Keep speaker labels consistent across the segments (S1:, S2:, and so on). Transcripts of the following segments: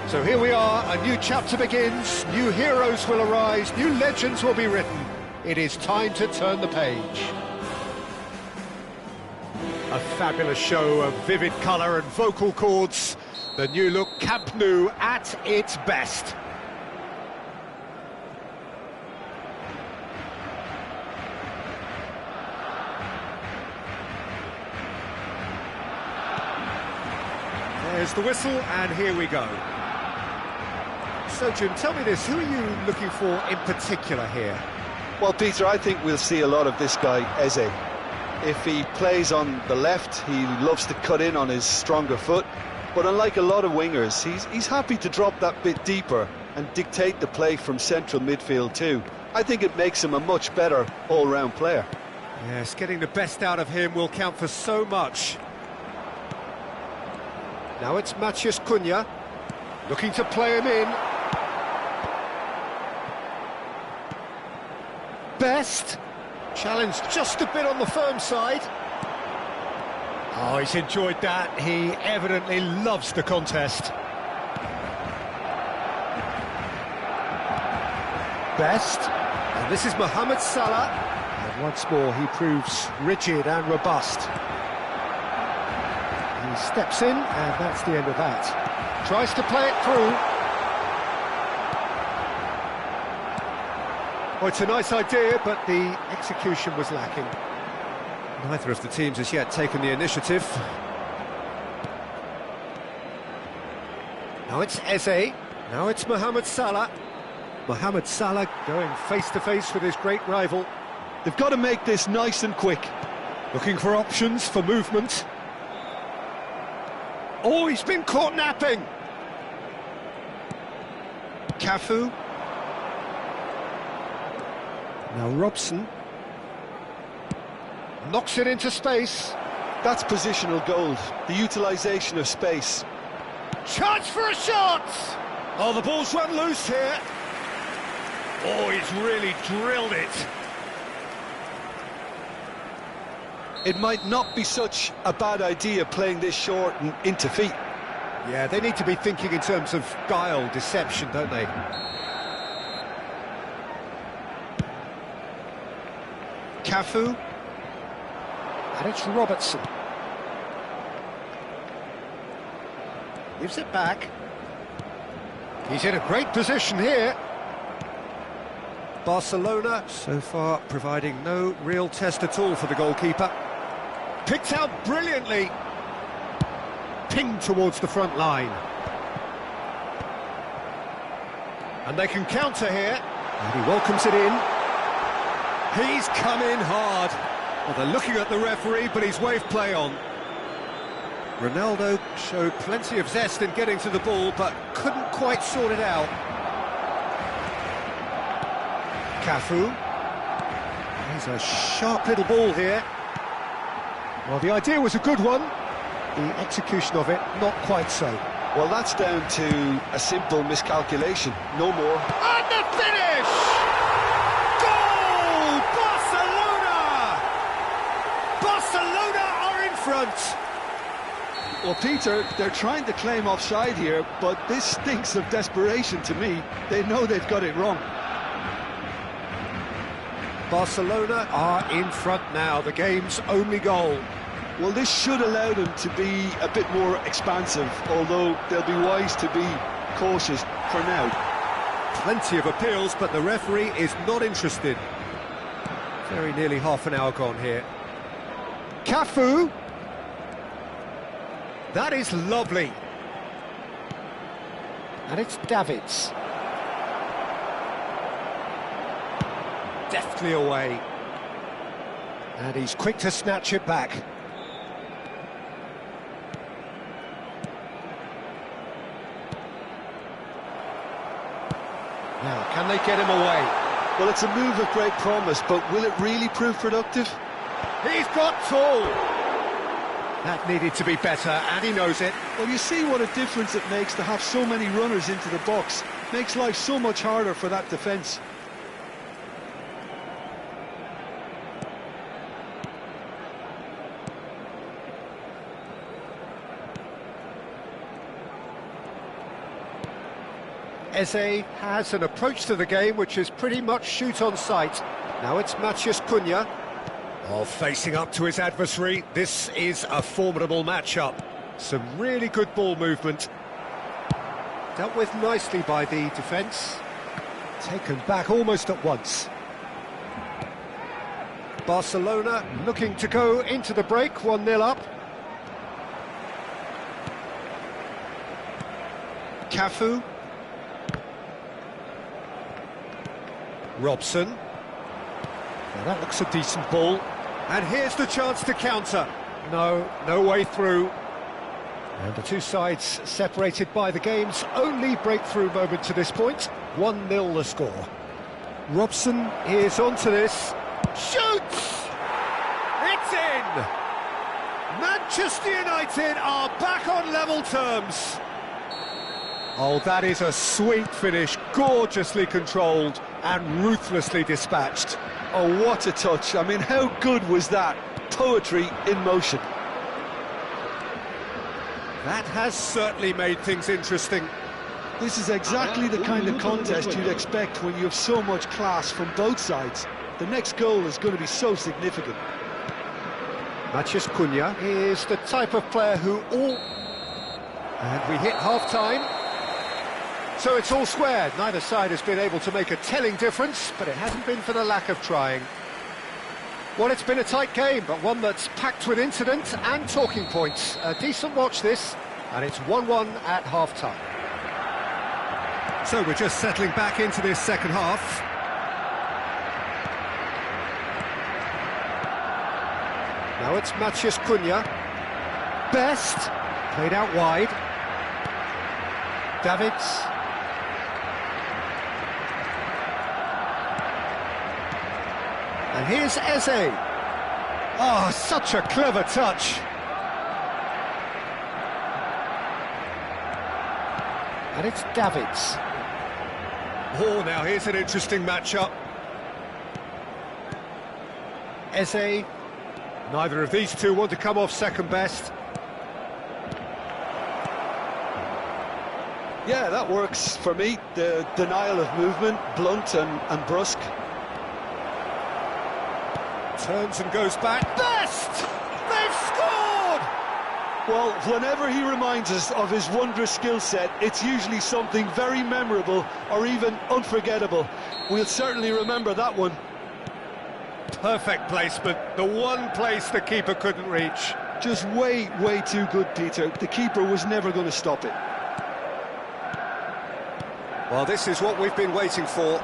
S1: So here we are, a new chapter begins, new heroes will arise, new legends will be written. It is time to turn the page. A fabulous show of vivid colour and vocal cords. The new look Camp Nou at its best. There's the whistle, and here we go. So, Jim, tell me this, who are you looking for in particular here?
S2: Well, Peter, I think we'll see a lot of this guy, Eze. If he plays on the left, he loves to cut in on his stronger foot. But unlike a lot of wingers, he's happy to drop that bit deeper and dictate the play from central midfield too. I think it makes him a much better all-round player.
S1: Yes, getting the best out of him will count for so much. Now it's Matheus Cunha, looking to play him in. Best, challenged just a bit on the firm side. Oh, he's enjoyed that. He evidently loves the contest. Best, and this is Mohamed Salah. And once more, he proves rigid and robust. He steps in, and that's the end of that. Tries to play it through. Well, it's a nice idea, but the execution was lacking. Neither of the teams has yet taken the initiative. Now it's Eze, now it's Mohamed Salah. Mohamed Salah going face-to-face with his great rival.
S2: They've got to make this nice and quick.
S1: Looking for options, for movement. Oh, he's been caught napping! Cafu. Now Robson knocks it into space.
S2: That's positional gold, the utilisation of space.
S1: Chance for a shot! Oh, the ball's run loose here. Oh, he's really drilled it.
S2: It might not be such a bad idea playing this short and into feet.
S1: Yeah, they need to be thinking in terms of guile, deception, don't they? Cafu, and it's Robertson. Gives it back. He's in a great position here. Barcelona, so far, providing no real test at all for the goalkeeper. Picked out brilliantly. Pinged towards the front line. And they can counter here. And he welcomes it in. He's come in hard. Well, they're looking at the referee, but he's waved play on. Ronaldo showed plenty of zest in getting to the ball, but couldn't quite sort it out. Cafu. He's a sharp little ball here. Well, the idea was a good one. The execution of it, not quite so.
S2: Well, that's down to a simple miscalculation, no more.
S1: And the finish! Goal! Barcelona! Barcelona are in front!
S2: Well, Peter, they're trying to claim offside here, but this stinks of desperation to me. They know they've got it wrong.
S1: Barcelona are in front now, the game's only goal.
S2: Well, this should allow them to be a bit more expansive, although they'll be wise to be cautious for now.
S1: Plenty of appeals, but the referee is not interested. Very nearly half an hour gone here. Cafu. That is lovely. And it's Davids. Deftly away. And he's quick to snatch it back. Now, can they get him away?
S2: Well, it's a move of great promise, but will it really prove productive?
S1: He's got full. That needed to be better, and he knows it.
S2: Well, you see what a difference it makes to have so many runners into the box. Makes life so much harder for that defence.
S1: Eze has an approach to the game which is pretty much shoot on sight. Now it's Matheus Cunha. Oh, facing up to his adversary. This is a formidable matchup. Some really good ball movement. Dealt with nicely by the defence. Taken back almost at once. Barcelona looking to go into the break, 1-0 up. Cafu. Robson. Now that looks a decent ball. And here's the chance to counter. No way through. And the two sides separated by the game's only breakthrough moment to this point. 1-0 the score. Robson is onto this. Shoots! It's in! Manchester United are back on level terms. Oh, that is a sweet finish, gorgeously controlled and ruthlessly dispatched.
S2: Oh, what a touch. I mean, how good was that? Poetry in motion.
S1: That has certainly made things interesting.
S2: This is exactly the kind of contest you'd expect when you have so much class from both sides. The next goal is going to be so significant.
S1: Matheus Cunha is the type of player who And we hit half-time. So it's all squared. Neither side has been able to make a telling difference, but it hasn't been for the lack of trying. Well, it's been a tight game, but one that's packed with incident and talking points. A decent watch this, and it's 1-1 at half-time. So we're just settling back into this second half. Now it's Matheus Cunha. Best. Played out wide. Davids. And here's Eze. Oh, such a clever touch. And it's Davids. Oh, now here's an interesting matchup. Eze. Neither of these two want to come off second best.
S2: Yeah, that works for me. The denial of movement, blunt and brusque.
S1: Turns and goes back. Best! They've scored!
S2: Well, whenever he reminds us of his wondrous skill set, it's usually something very memorable or even unforgettable. We'll certainly remember that one.
S1: Perfect placement, the one place the keeper couldn't reach.
S2: Just way too good, Peter. The keeper was never going to stop it.
S1: Well, this is what we've been waiting for.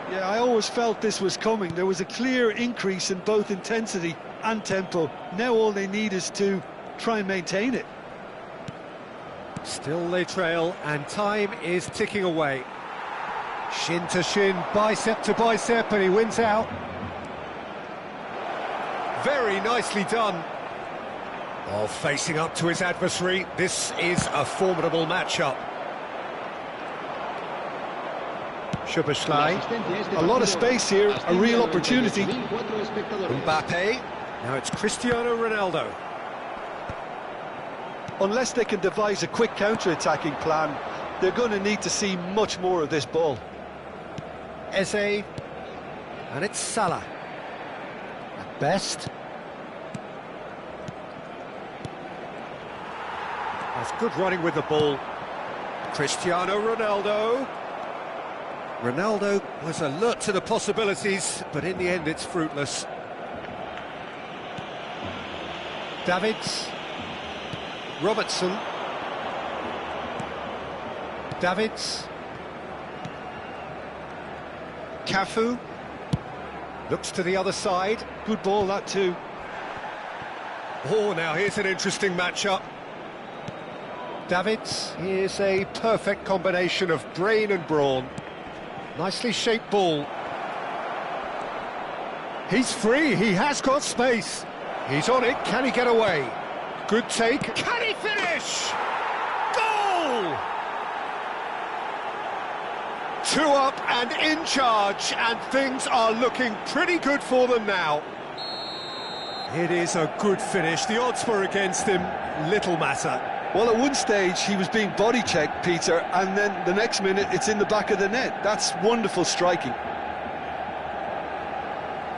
S2: Yeah, I always felt this was coming. There was a clear increase in both intensity and tempo. Now all they need is to try and maintain it.
S1: Still they trail, and time is ticking away. Shin to shin, bicep to bicep, and he wins out. Very nicely done. Oh, facing up to his adversary, this is a formidable matchup.
S2: A lot of space here, a real opportunity.
S1: Mbappe, now it's Cristiano Ronaldo.
S2: Unless they can devise a quick counter-attacking plan, they're going to need to see much more of this ball.
S1: Eze, and it's Salah. At best. That's good running with the ball. Cristiano Ronaldo. Ronaldo was alert to the possibilities, but in the end it's fruitless. Davids. Robertson. Davids. Cafu. Looks to the other side.
S2: Good ball, that too.
S1: Oh, now here's an interesting matchup. Davids, here's a perfect combination of brain and brawn. Nicely shaped ball. He's free, he has got space. He's on it, can he get away? Good take, can he finish? Goal! 2 up and in charge, and things are looking pretty good for them now. It is a good finish, the odds were against him, little matter.
S2: Well, at one stage he was being body checked, Peter, and then the next minute it's in the back of the net. That's wonderful striking.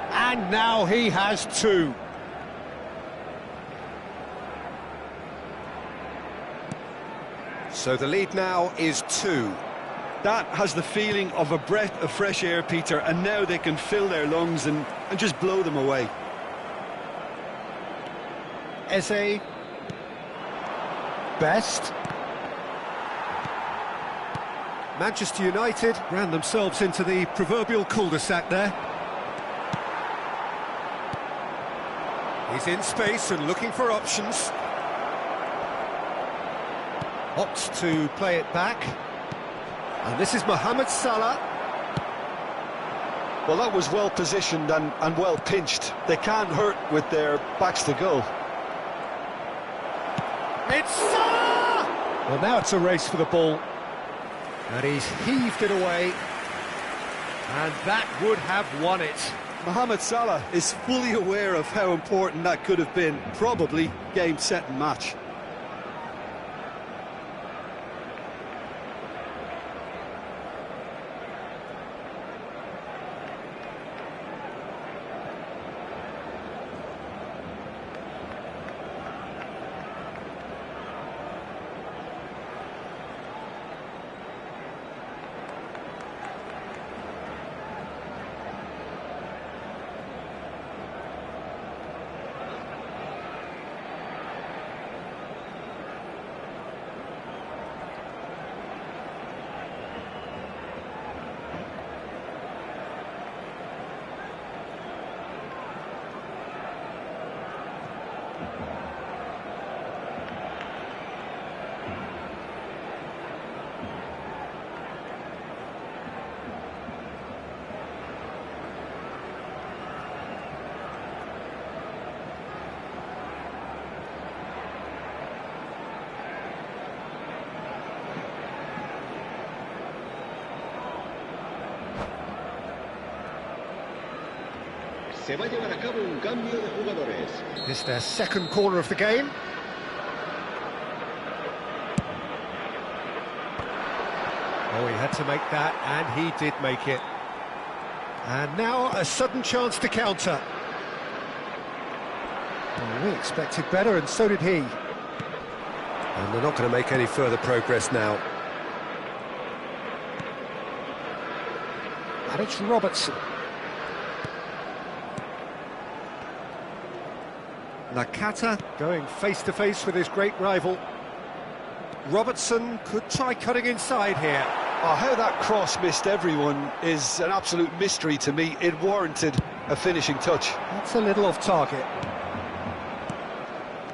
S1: And now he has two. So the lead now is 2.
S2: That has the feeling of a breath of fresh air, Peter, and now they can fill their lungs and just blow them away.
S1: Eze. Best. Manchester United ran themselves into the proverbial cul-de-sac there. He's in space and looking for options. Opts to play it back. And this is Mohamed Salah.
S2: Well, that was well positioned and well pinched. They can't hurt with their backs to goal.
S1: It's Salah! Well, now it's a race for the ball. And he's heaved it away. And that would have won it.
S2: Mohamed Salah is fully aware of how important that could have been. Probably game, set and match.
S3: Se va a llevar a cabo un cambio de jugadores.
S1: It's their second corner of the game. Oh, he had to make that, and he did make it. And now a sudden chance to counter. Well, we expected better, and so did he. And they're not going to make any further progress now. And it's Robertson. Nakata going face-to-face with his great rival. Robertson could try cutting inside here.
S2: Oh, how that cross missed everyone is an absolute mystery to me. It warranted a finishing touch.
S1: That's a little off target.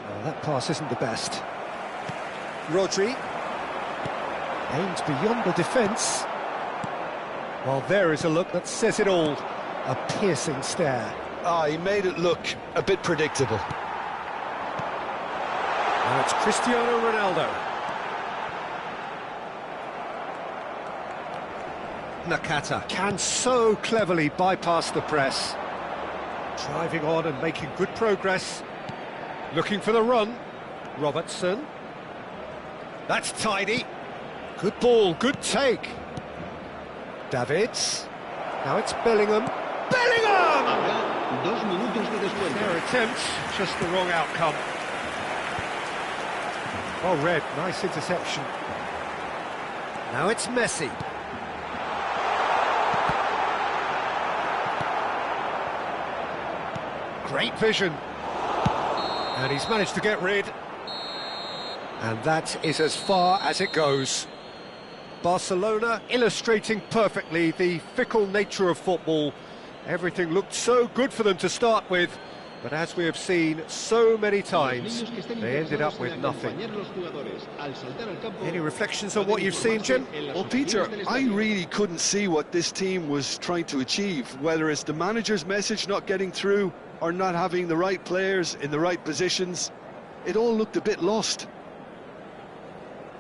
S1: Oh, that pass isn't the best. Rodri aims beyond the defence. Well, there is a look that says it all. A piercing stare.
S2: Ah, he made it look a bit predictable.
S1: Now it's Cristiano Ronaldo. Nakata can so cleverly bypass the press. Driving on and making good progress. Looking for the run. Robertson. That's tidy. Good ball, good take. Davids. Now it's Bellingham. Bellingham!
S3: 2 minutos de descuento.
S1: Their attempt, just the wrong outcome. Well read, nice interception. Now it's Messi. Great vision. And he's managed to get rid. And that is as far as it goes. Barcelona illustrating perfectly the fickle nature of football. Everything looked so good for them to start with, but as we have seen so many times, they ended up with nothing. Any reflections on what you've seen, Jim?
S2: Well, Peter, I really couldn't see what this team was trying to achieve, whether it's the manager's message not getting through or not having the right players in the right positions. It all looked a bit lost.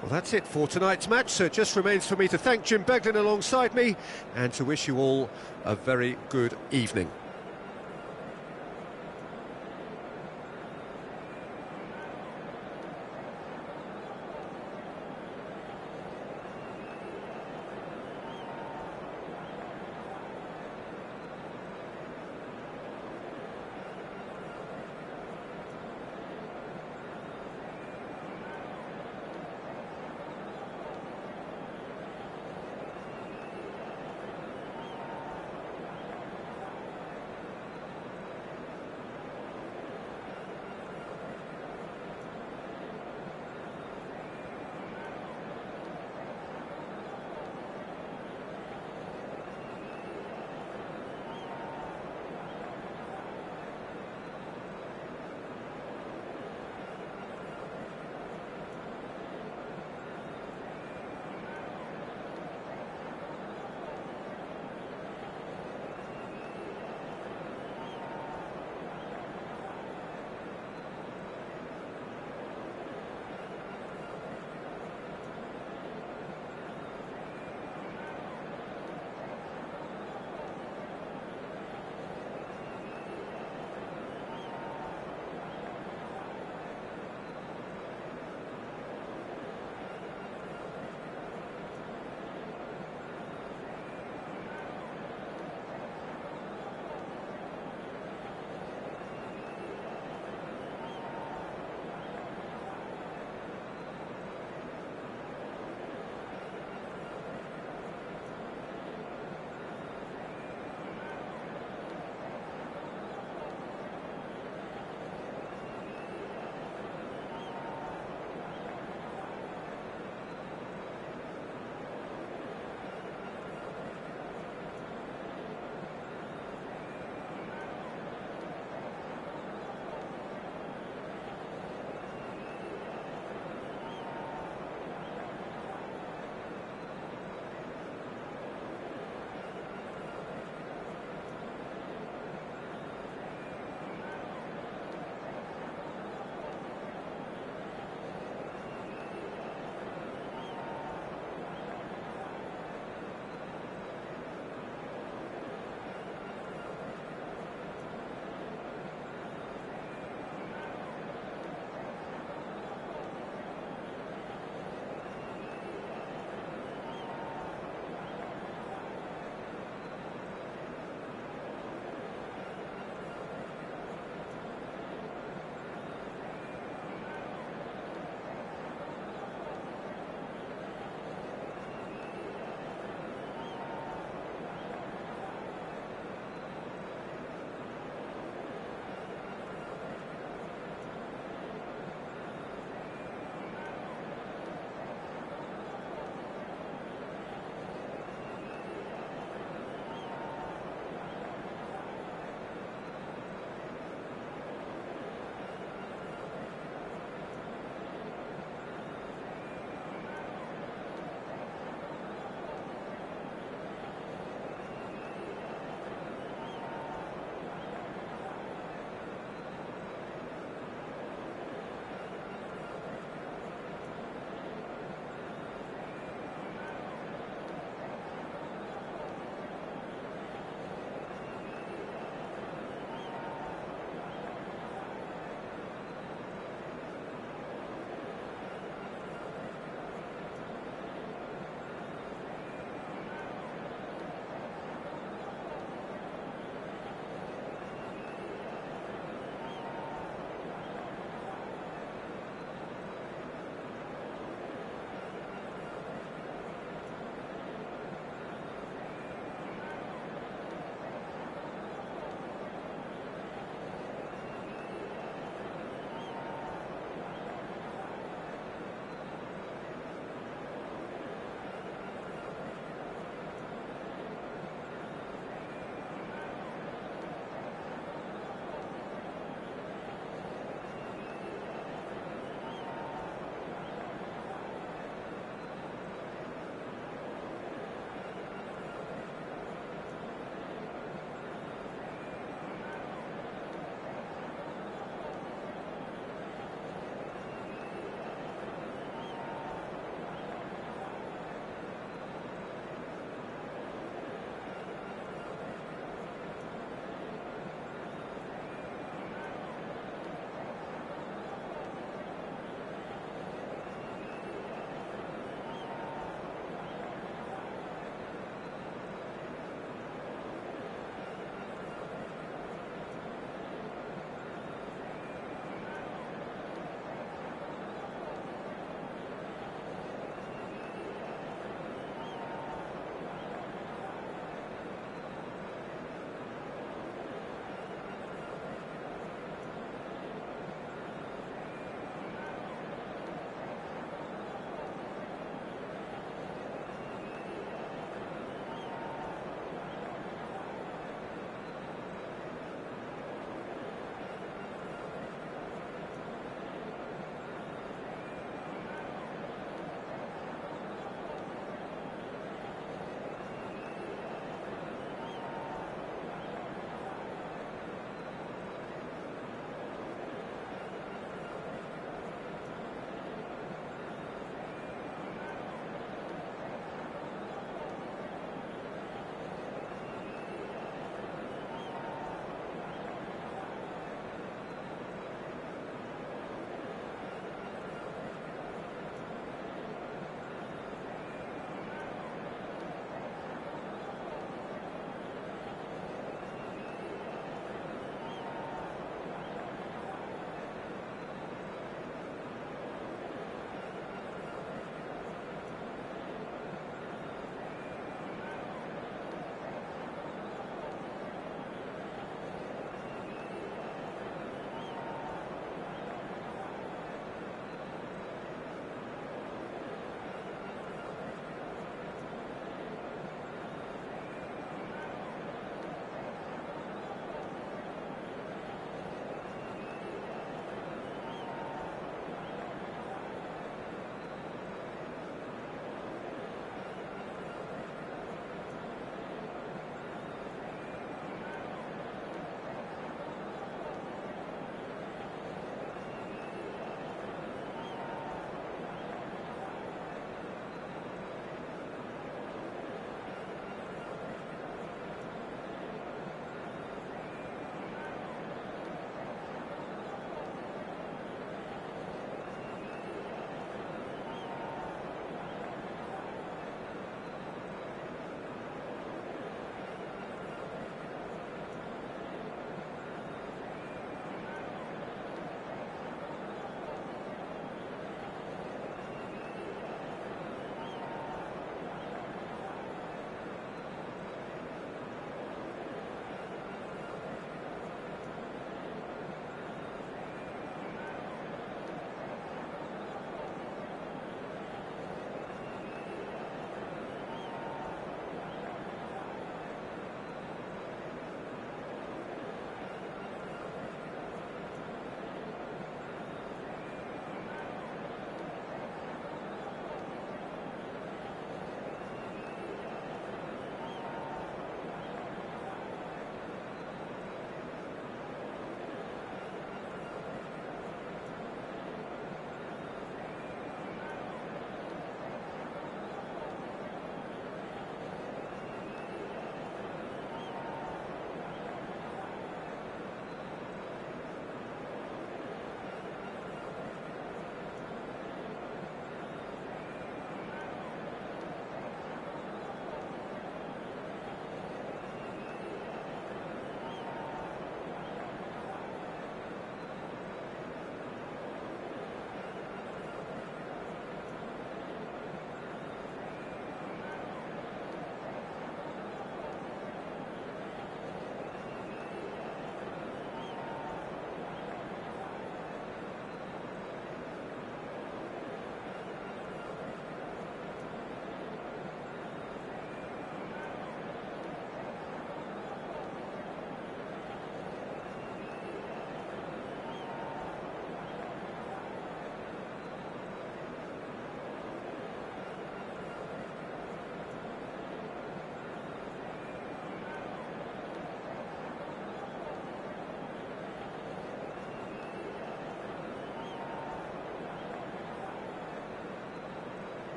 S1: Well, that's it for tonight's match, so it just remains for me to thank Jim Beglin alongside me and to wish you all a very good evening.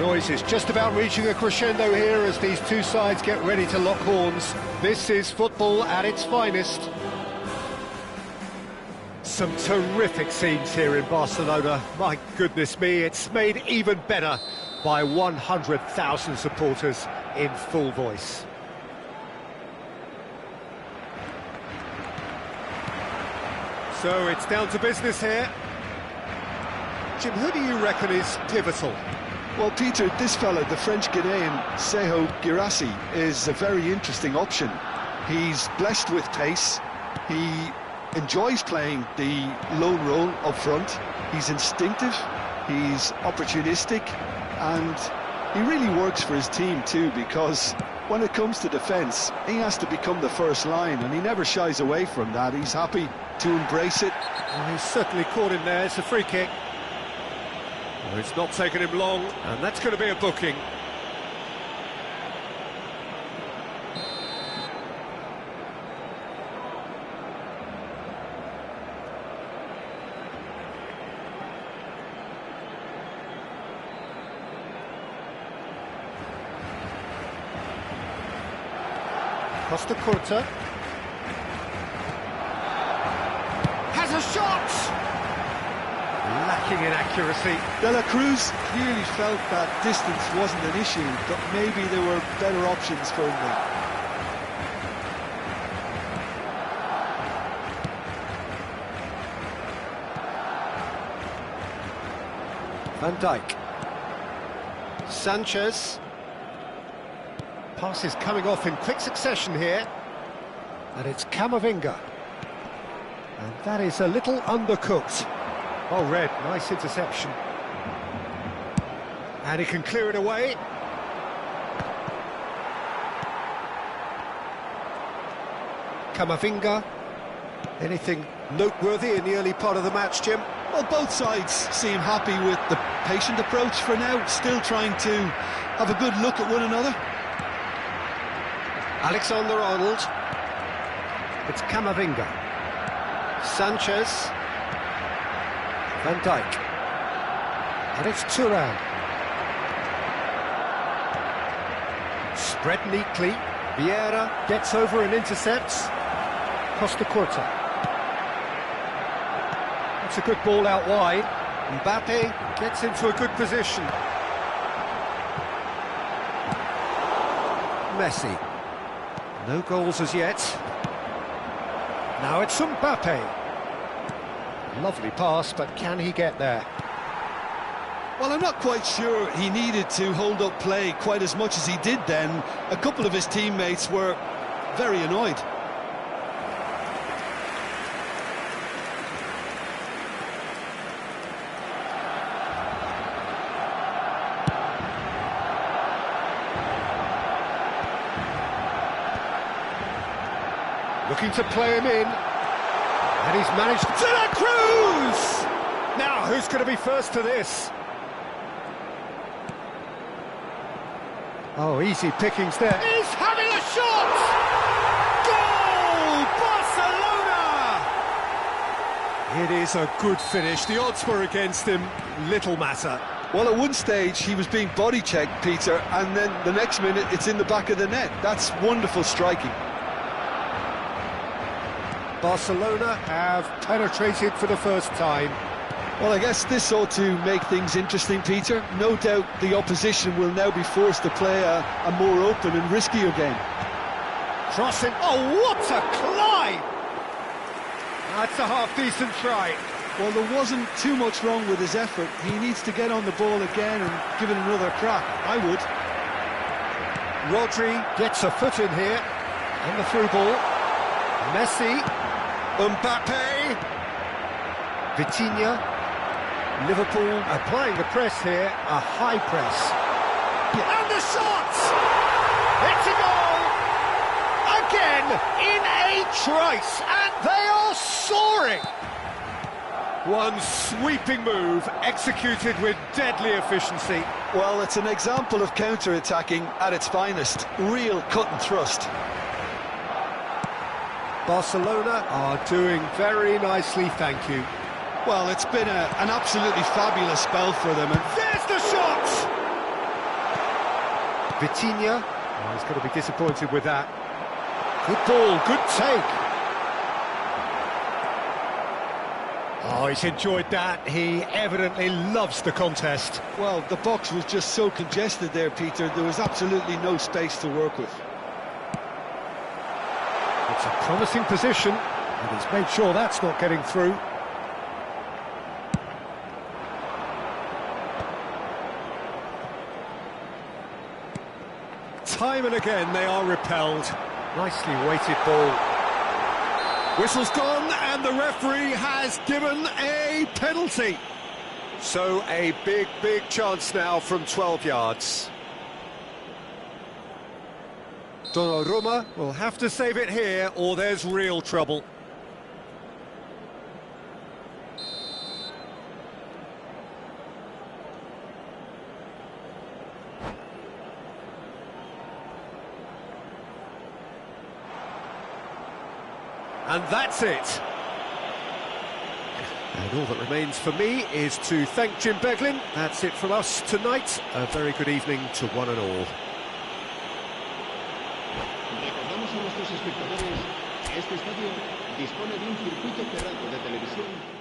S1: Noise is just about reaching a crescendo here as these two sides get ready to lock horns. This is football at its finest. Some terrific scenes here in Barcelona. My goodness me, it's made even better by 100,000 supporters in full voice. So it's down to business here. Jim, who do you reckon is pivotal?
S2: Well, Peter, this fella, the French Ghanaian Seho Girassi, is a very interesting option. He's blessed with pace. He enjoys playing the lone role up front. He's instinctive, he's opportunistic, and he really works for his team too, because when it comes to defence, he has to become the first line, and he never shies away from that. He's happy to embrace it.
S1: Well, he's certainly caught him there. It's a free kick. Well, it's not taken him long, and that's going to be a booking. Costa Curta has a shot! Lacking in accuracy.
S2: De La Cruz clearly felt that distance wasn't an issue, but maybe there were better options for him there.
S1: Van Dijk. Sanchez. Passes coming off in quick succession here. And it's Camavinga. And that is a little undercooked. Oh, Red, nice interception. And he can clear it away. Camavinga. Anything noteworthy in the early part of the match, Jim?
S2: Well, both sides seem happy with the patient approach for now, still trying to have a good look at one another.
S1: Alexander-Arnold. It's Camavinga. Sanchez. Van Dijk. And it's Thuram. Spread neatly. Vieira gets over and intercepts. Costa Curta. That's a good ball out wide. Mbappe gets into a good position. Messi. No goals as yet. Now it's Mbappe. Lovely pass, but can he get there?
S2: Well, I'm not quite sure he needed to hold up play quite as much as he did then. A couple of his teammates were very annoyed.
S1: Looking to play him in. And he's managed... De La Cruz! Now, who's going to be first to this? Oh, easy pickings there. He's having a shot! Goal! Barcelona! It is a good finish. The odds were against him. Little matter.
S2: Well, at one stage, he was being body-checked, Peter, and then the next minute, it's in the back of the net. That's wonderful striking.
S1: Barcelona have penetrated for the first time.
S2: Well, I guess this ought to make things interesting, Peter. No doubt the opposition will now be forced to play a more open and riskier game.
S1: Crossing. Oh, what a climb! That's a half-decent try.
S2: Well, there wasn't too much wrong with his effort. He needs to get on the ball again and give it another crack. I would.
S1: Rodri gets a foot in here. And the through ball. Messi. Mbappe, Vitinha, Liverpool applying the press here, a high press. And the shot! It's a goal! Again, in a trice, and they are soaring! One sweeping move, executed with deadly efficiency.
S2: Well, it's an example of counter-attacking at its finest. Real cut and thrust.
S1: Barcelona are doing very nicely, thank you.
S2: Well, it's been an absolutely fabulous spell for them. And
S1: there's the shot! Vitinha. Oh, he's going to be disappointed with that. Good ball, good take. Oh, he's enjoyed that. He evidently loves the contest.
S2: Well, the box was just so congested there, Peter. There was absolutely no space to work with.
S1: It's a promising position, and he's made sure that's not getting through. Time and again they are repelled. Nicely weighted ball. Whistle's gone, and the referee has given a penalty. So a big chance now from 12 yards. Donnarumma will have to save it here, or there's real trouble. And that's it. And all that remains for me is to thank Jim Beglin. That's it from us tonight. A very good evening to one and all.
S3: Recordamos a nuestros espectadores que este estadio dispone de un circuito cerrado de televisión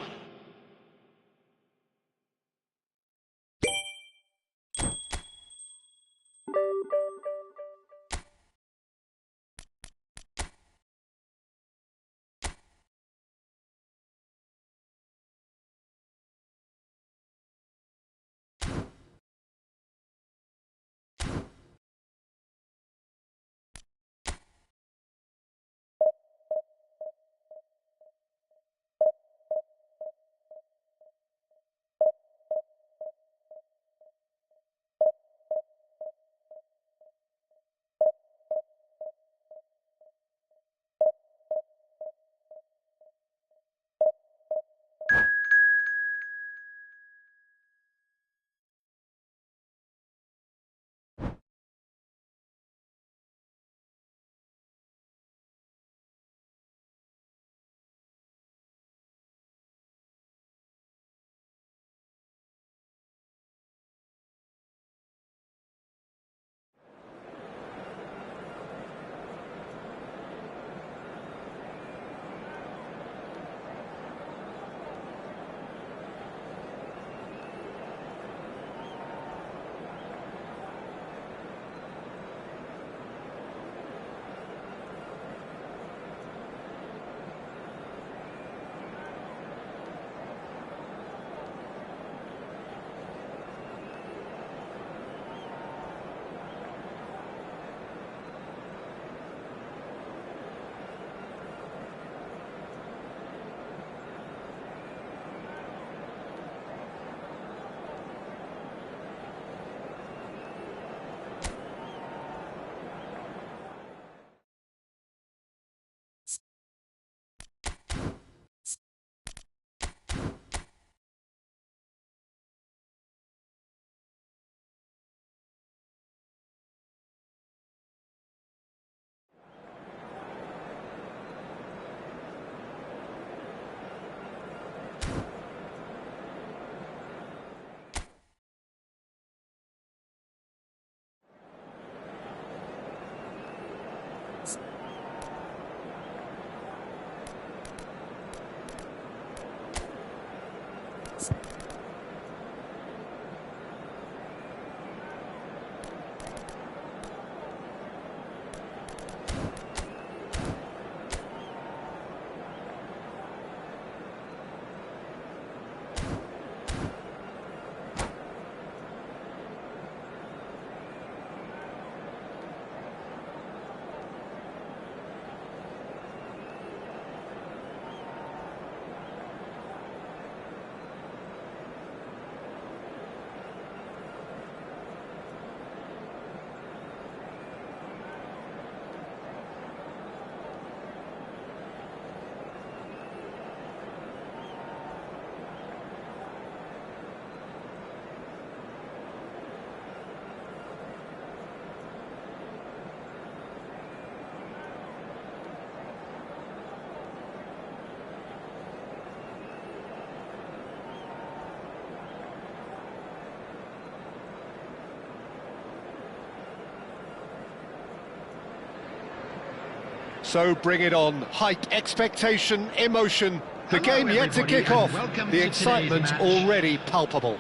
S1: So bring it on. Hype, expectation, emotion. The game yet to kick off. The excitement already palpable.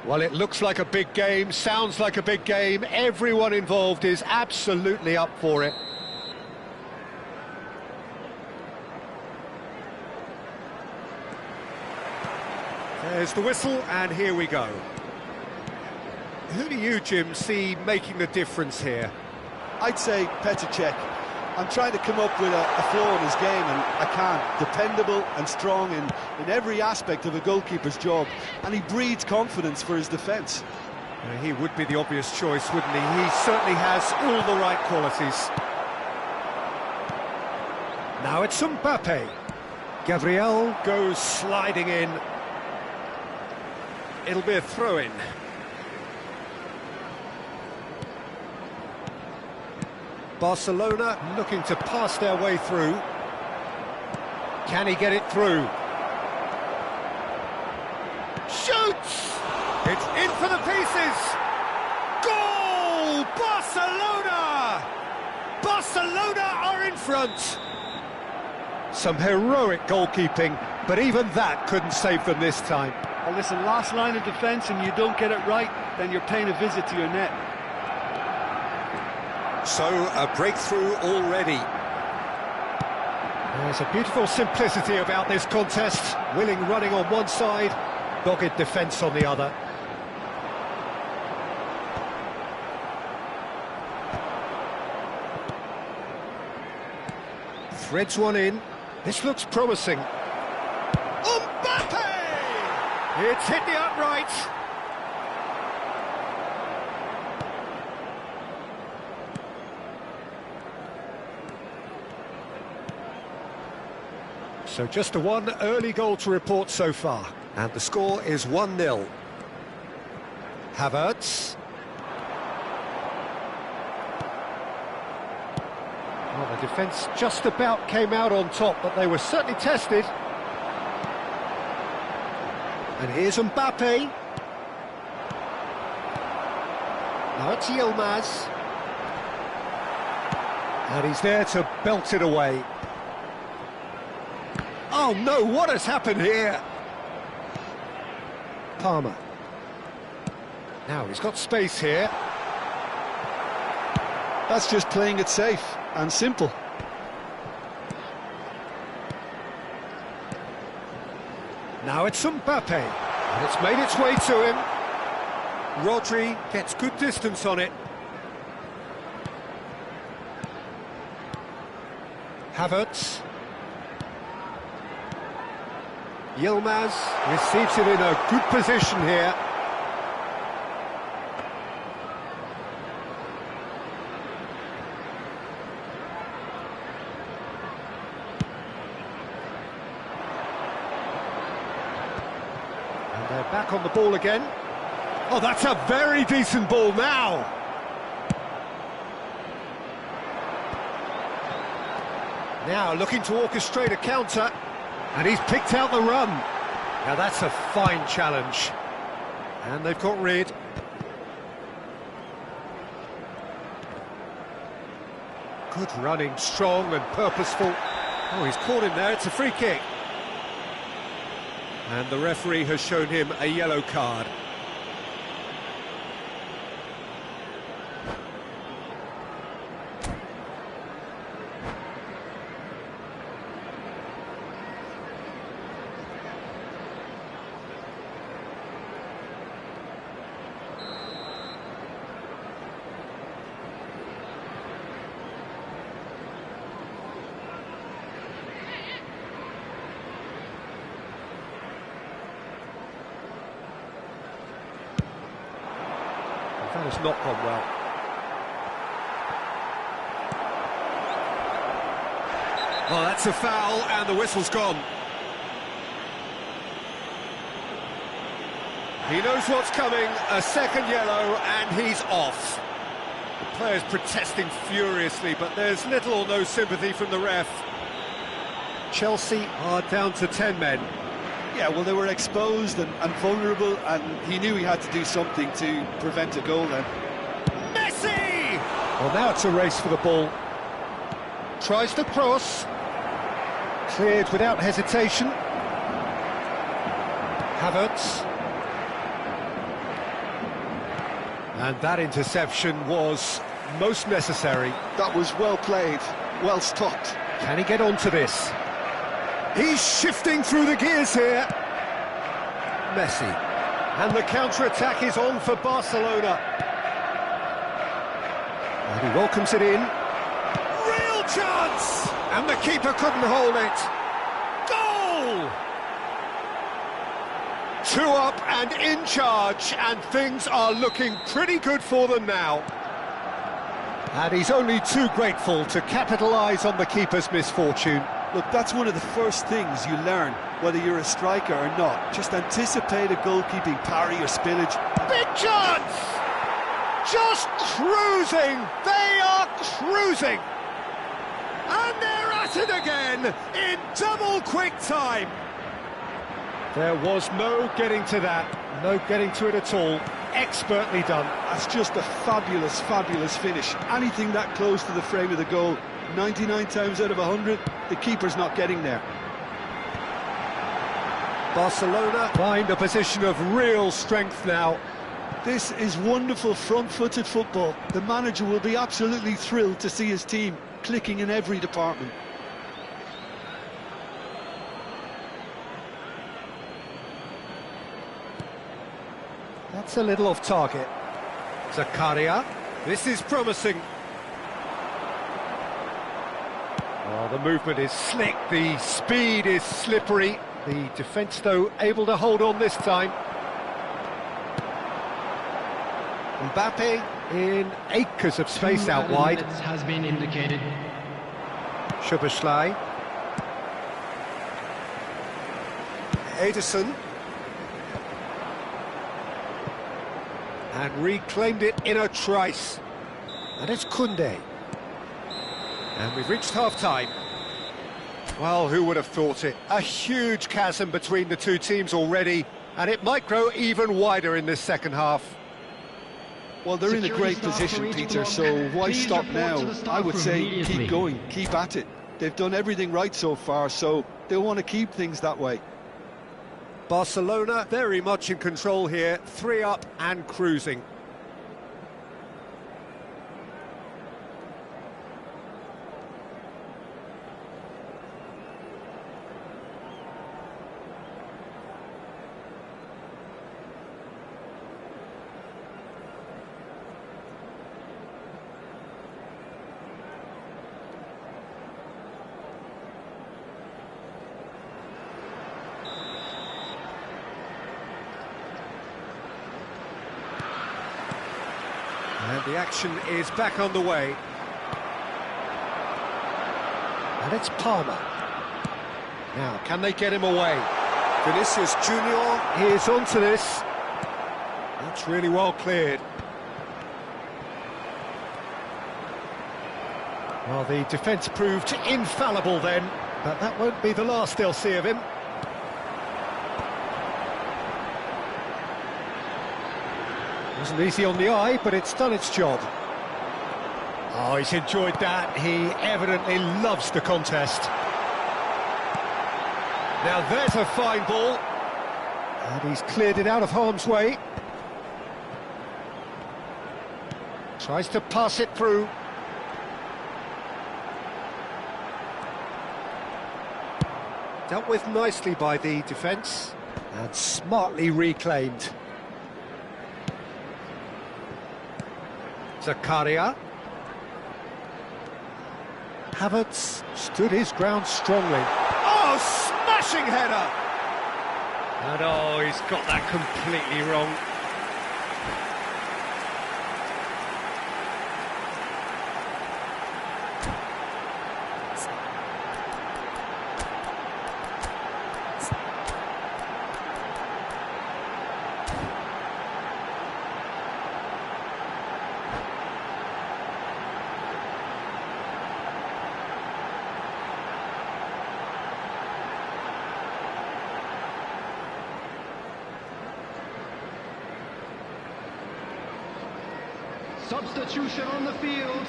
S1: Well, it looks like a big game, sounds like a big game. Everyone involved is absolutely up for it. There's the whistle, and here we go. Who do you, Jim, see making the difference here?
S2: I'd say Petr Cech. I'm trying to come up with a flaw in his game, and I can't. Dependable and strong in every aspect of a goalkeeper's job, and he breeds confidence for his defence.
S1: He would be the obvious choice, wouldn't he? He certainly has all the right qualities. Now it's Mbappe. Gabriel goes sliding in. It'll be a throw-in. Barcelona looking to pass their way through. Can he get it through? Shoots! It's in for the pieces! Goal! Barcelona! Barcelona are in front! Some heroic goalkeeping, but even that couldn't save them this time.
S2: Well, listen, last line of defence and you don't get it right, then you're paying a visit to your net.
S1: So, a breakthrough already. There's a beautiful simplicity about this contest. Willing running on one side, dogged defence on the other. Threads one in. This looks promising. Mbappe! It's hit the upright. So just one early goal to report so far. And the score is 1-0. Havertz. Well, the defence just about came out on top, but they were certainly tested. And here's Mbappe. Now it's Yilmaz. And he's there to belt it away. Oh no, what has happened here? Palmer. Now he's got space here.
S2: That's just playing it safe and simple.
S1: Now it's Mbappe, and it's made its way to him. Rodri gets good distance on it. Havertz. Yilmaz receives it in a good position here. And they're back on the ball again. Oh, that's a very decent ball now. Now looking to orchestrate a counter. And he's picked out the run. Now that's a fine challenge. And they've got rid. Good running, strong and purposeful. Oh, he's caught him there, it's a free kick. And the referee has shown him a yellow card. That has not gone well. Well, that's a foul, and the whistle's gone. He knows what's coming, a second yellow, and he's off. The players protesting furiously, but there's little or no sympathy from the ref. Chelsea are down to 10 men.
S2: Yeah, well, they were exposed and vulnerable, and he knew he had to do something to prevent a goal then.
S1: Messi! Well, now it's a race for the ball. Tries to cross. Cleared without hesitation. Havertz. And that interception was most necessary.
S2: That was well played, well stopped.
S1: Can he get onto this? He's shifting through the gears here. Messi. And the counter-attack is on for Barcelona. And he welcomes it in. Real chance! And the keeper couldn't hold it. Goal! 2 up and in charge, and things are looking pretty good for them now. And he's only too grateful to capitalise on the keeper's misfortune.
S2: Look, that's one of the first things you learn, whether you're a striker or not. Just anticipate a goalkeeping parry or spillage.
S1: Big chance! Just cruising! They are cruising! And they're at it again in double quick time. There was no getting to that, no getting to it at all. Expertly done.
S2: That's just a fabulous, fabulous finish. Anything that close to the frame of the goal, 99 times out of 100, the keeper's not getting there.
S1: Barcelona find a position of real strength now.
S2: This is wonderful front-footed football. The manager will be absolutely thrilled to see his team clicking in every department.
S1: That's a little off target. Zakaria. This is promising. Oh, the movement is slick, the speed is slippery. The defence, though, able to hold on this time. Mbappe in acres of space out wide.
S4: Has been indicated.
S1: Szoboszlai. Ederson. And reclaimed it in a trice. And it's Koundé. And we've reached half-time. Well, who would have thought it? A huge chasm between the two teams already, and it might grow even wider in this second half.
S2: Well, they're in a great position, Peter, so why stop now? I would say keep going, keep at it. They've done everything right so far, so they'll want to keep things that way.
S1: Barcelona very much in control here, 3 up and cruising. And the action is back on the way. And it's Palmer. Now, can they get him away? Vinicius Junior is onto this. That's really well cleared. Well, the defence proved infallible then, but that won't be the last they'll see of him. Wasn't easy on the eye, but it's done its job. Oh, he's enjoyed that. He evidently loves the contest. Now there's a fine ball. And he's cleared it out of harm's way. Tries to pass it through. Dealt with nicely by the defence. And smartly reclaimed. Zakaria. Havertz stood his ground strongly. Oh, smashing header! And oh, he's got that completely wrong.
S3: Substitution on the field.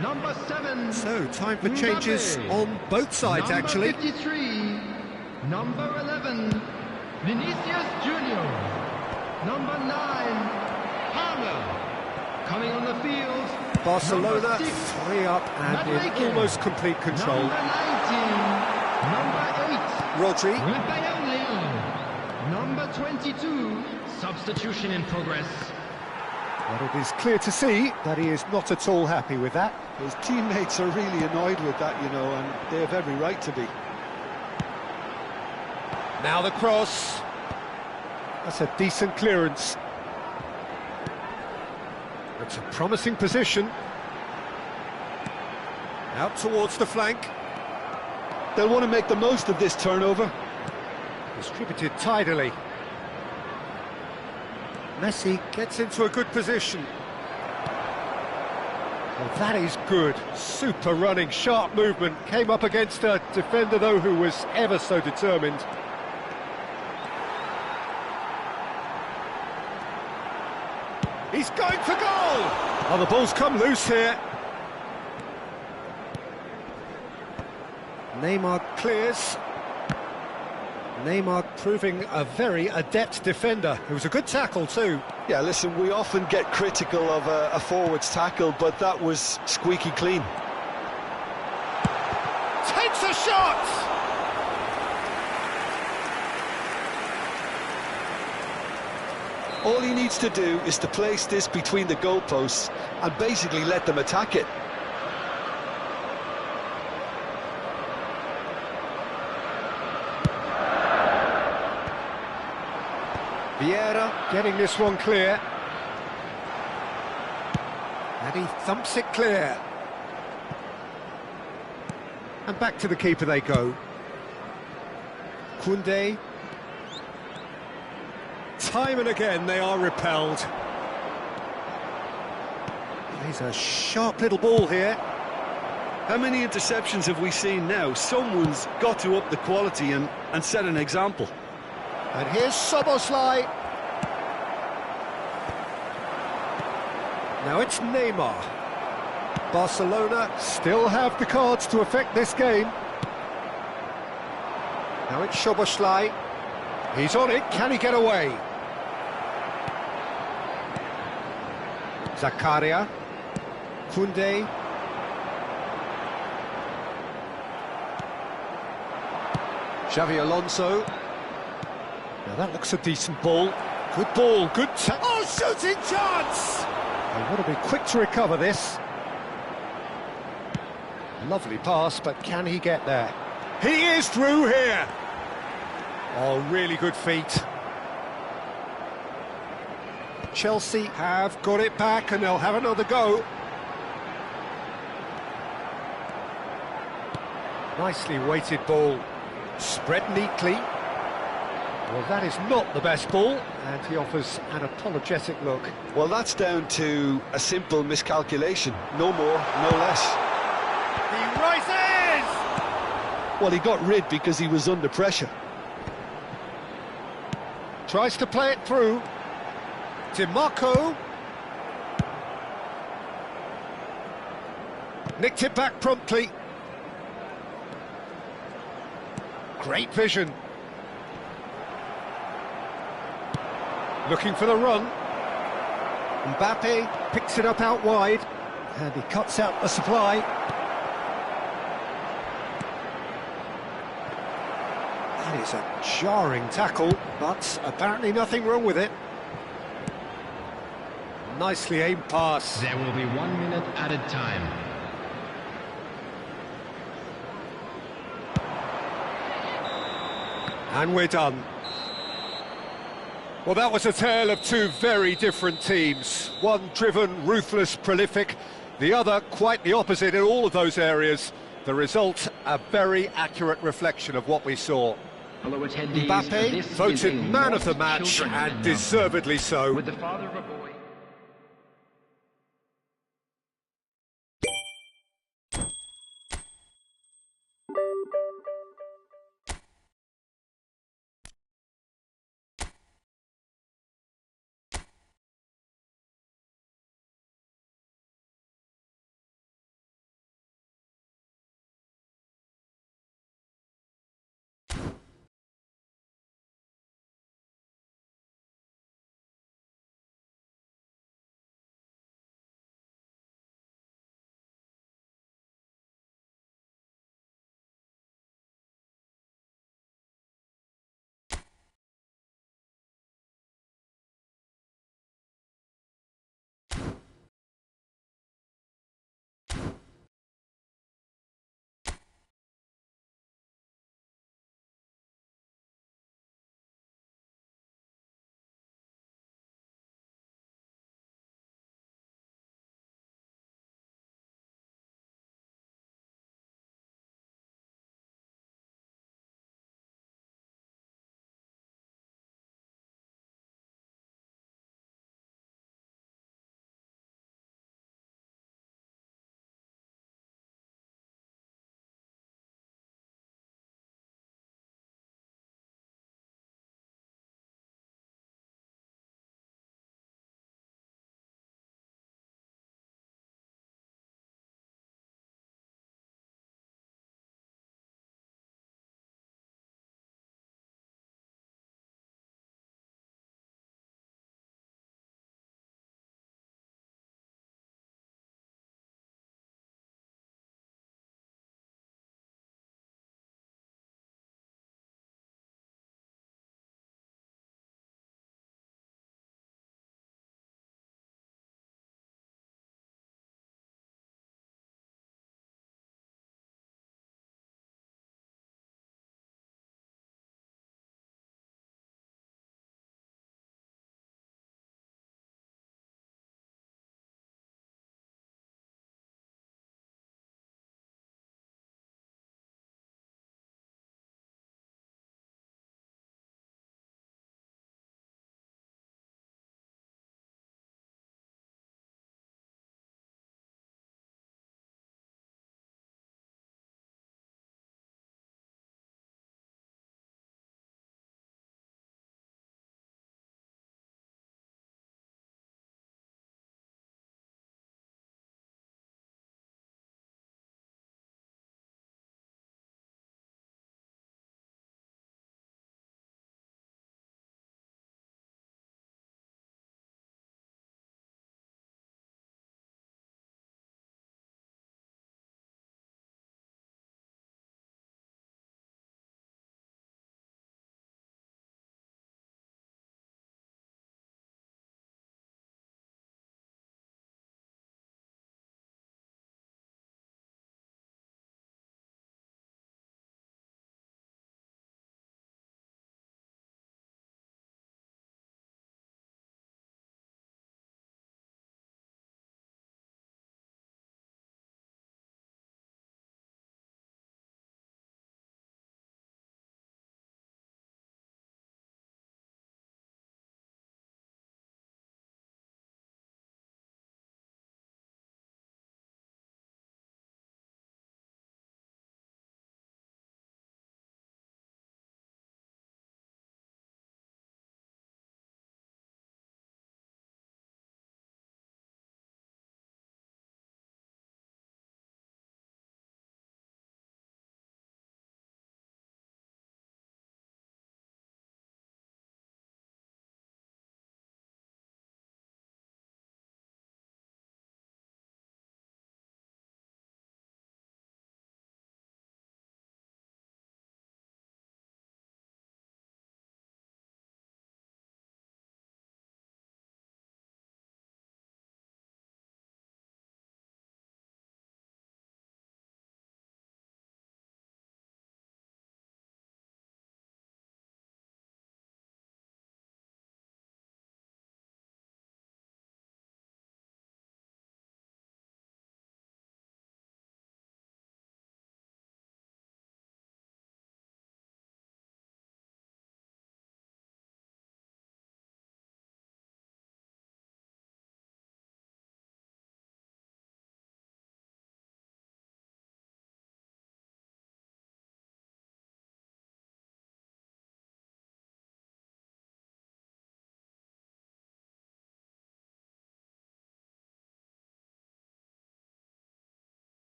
S3: Number 7.
S1: So, time for changes on both sides, actually.
S3: Number 53. Number 11. Vinicius Junior. Number 9. Palmer. Coming on the field.
S1: Barcelona
S3: 6,
S1: 3 up and in
S3: Madrid.
S1: almost complete control.
S3: Number 19. Number 8.
S1: Rodri.
S3: Rafael Leão. Number 22. Substitution in progress.
S1: But it is clear to see that he is not at all happy with that.
S2: His teammates are really annoyed with that, you know, and they have every right to be.
S1: Now the cross. That's a decent clearance. It's a promising position. Out towards the flank.
S2: They'll want to make the most of this turnover.
S1: Distributed tidily. Messi gets into a good position. Well, that is good. Super running, sharp movement. Came up against a defender, though, who was ever so determined. He's going for goal! Oh, the ball's come loose here. Neymar clears. Neymar proving a very adept defender. It was a good tackle too.
S2: Yeah, listen, we often get critical of a forward's tackle, but that was squeaky clean.
S1: Takes a shot!
S2: All he needs to do is to place this between the goalposts and basically let them attack it.
S1: Vieira getting this one clear. And he thumps it clear. And back to the keeper they go. Koundé. Time and again they are repelled. He's a sharp little ball here.
S2: How many interceptions have we seen now? Someone's got to up the quality and set an example.
S1: And here's Szoboszlai. Now it's Neymar. Barcelona still have the cards to affect this game. Now it's Szoboszlai. He's on it, can he get away? Zakaria. Koundé. Xavi Alonso. Now that looks a decent ball. Good ball, good oh, shooting chance! They want to be quick to recover this. Lovely pass, but can he get there? He is through here! Oh, really good feet. Chelsea have got it back and they'll have another go. Nicely weighted ball. Spread neatly. Well, that is not the best ball, and he offers an apologetic look.
S2: Well, that's down to a simple miscalculation. No more, no less.
S1: He rises!
S2: Well, he got rid because he was under pressure.
S1: Tries to play it through. DiMarco. Nicked it back promptly. Great vision. Looking for the run. Mbappe picks it up out wide. And he cuts out the supply. That is a jarring tackle, but apparently nothing wrong with it. Nicely aimed pass.
S3: There will be 1 minute added time.
S1: And we're done. Well, that was a tale of two very different teams. One driven, ruthless, prolific. The other quite the opposite in all of those areas. The result, a very accurate reflection of what we saw.
S3: Hello, attendees.
S1: Mbappe voted man of the match, and deservedly so.
S3: With the father of a boy